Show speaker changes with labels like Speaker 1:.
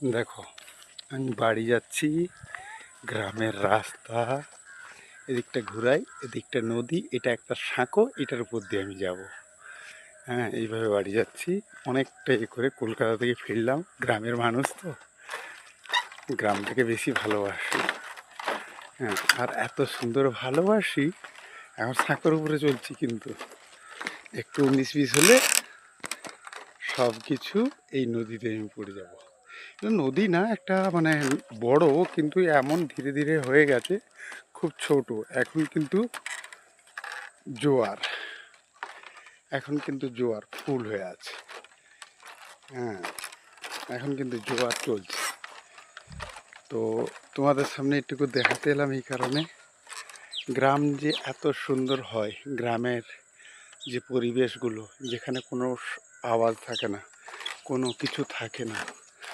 Speaker 1: দেখো, আমি বাড়ি যাচ্ছি, গ্রামের রাস্তা, এদিকটা ঘুরাই, এদিকটা নদী, এটা একটা সাঁকো, এটার উপর দিয়ে আমি যাব। হ্যাঁ, এইভাবে বাড়ি যাচ্ছি। অনেকটা করে কলকাতা থেকে ফিরলাম। গ্রামের মানুষ তো, গ্রামটাকে বেশি ভালোবাসি। হ্যাঁ, আর এত সুন্দর ভালোবাসি, এখন সাঁকোর উপরে চলছি, কিন্তু একটু 19-20 হলে সব কিছু এই নদীতে আমি পড়ে যাব। নদী না, একটা মানে বড়, কিন্তু এমন ধীরে ধীরে হয়ে গেছে, খুব ছোট। এখন কিন্তু জোয়ার, এখন কিন্তু জোয়ার ফুল হয়ে আছে। হ্যাঁ, এখন কিন্তু জোয়ার চলছে। তো তোমাদের সামনে একটুকু দেখাতে এলাম এই কারণে, গ্রাম যে এত সুন্দর হয়, গ্রামের যে পরিবেশগুলো, যেখানে কোনো আওয়াজ থাকে না, কোনো কিছু থাকে না,